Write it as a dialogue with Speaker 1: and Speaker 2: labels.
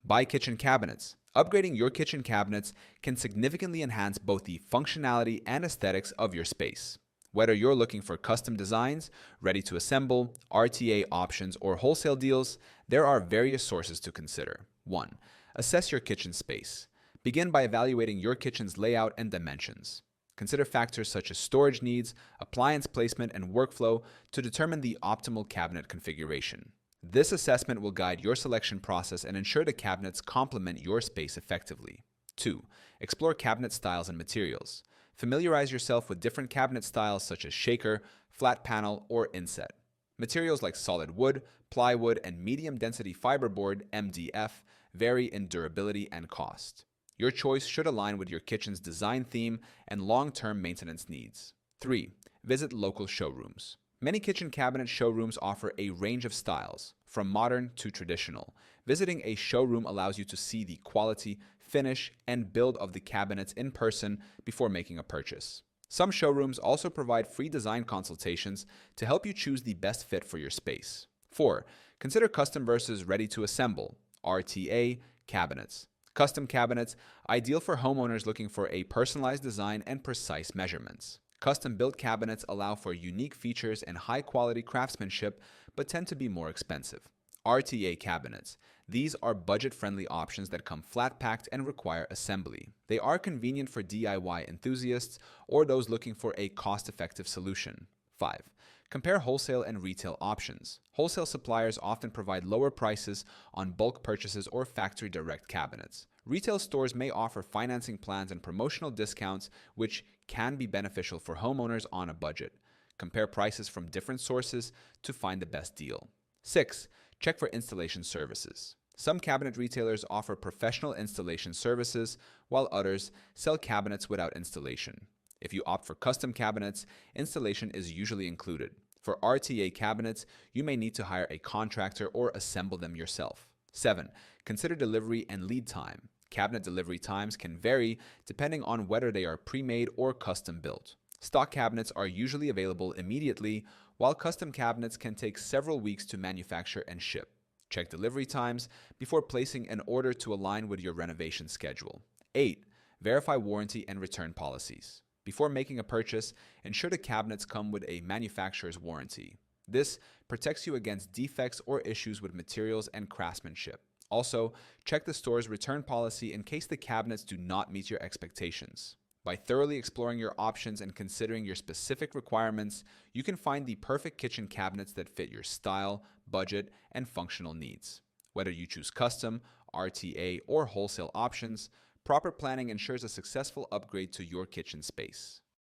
Speaker 1: Buy kitchen cabinets. Upgrading your kitchen cabinets can significantly enhance both the functionality and aesthetics of your space. Whether you're looking for custom designs, ready to assemble, RTA options, or wholesale deals, there are various sources to consider. 1. Assess your kitchen space. Begin by evaluating your kitchen's layout and dimensions. Consider factors such as storage needs, appliance placement, and workflow to determine the optimal cabinet configuration. This assessment will guide your selection process and ensure the cabinets complement your space effectively. 2. Explore cabinet styles and materials. Familiarize yourself with different cabinet styles such as shaker, flat panel, or inset. Materials like solid wood, plywood, and medium-density fiberboard (MDF) vary in durability and cost. Your choice should align with your kitchen's design theme and long-term maintenance needs. 3. Visit local showrooms. Many kitchen cabinet showrooms offer a range of styles, from modern to traditional. Visiting a showroom allows you to see the quality, finish, and build of the cabinets in person before making a purchase. Some showrooms also provide free design consultations to help you choose the best fit for your space. 4. Consider custom versus ready to assemble (RTA) cabinets. Custom cabinets, ideal for homeowners looking for a personalized design and precise measurements. Custom-built cabinets allow for unique features and high-quality craftsmanship, but tend to be more expensive. RTA cabinets. These are budget-friendly options that come flat-packed and require assembly. They are convenient for DIY enthusiasts or those looking for a cost-effective solution. 5. Compare wholesale and retail options. Wholesale suppliers often provide lower prices on bulk purchases or factory direct cabinets. Retail stores may offer financing plans and promotional discounts, which can be beneficial for homeowners on a budget. Compare prices from different sources to find the best deal. 6. Check for installation services. Some cabinet retailers offer professional installation services, while others sell cabinets without installation. If you opt for custom cabinets, installation is usually included. For RTA cabinets, you may need to hire a contractor or assemble them yourself. 7. Consider delivery and lead time. Cabinet delivery times can vary depending on whether they are pre-made or custom built. Stock cabinets are usually available immediately, while custom cabinets can take several weeks to manufacture and ship. Check delivery times before placing an order to align with your renovation schedule. 8. Verify warranty and return policies. Before making a purchase, ensure the cabinets come with a manufacturer's warranty. This protects you against defects or issues with materials and craftsmanship. Also, check the store's return policy in case the cabinets do not meet your expectations. By thoroughly exploring your options and considering your specific requirements, you can find the perfect kitchen cabinets that fit your style, budget, and functional needs. Whether you choose custom, RTA, or wholesale options, proper planning ensures a successful upgrade to your kitchen space.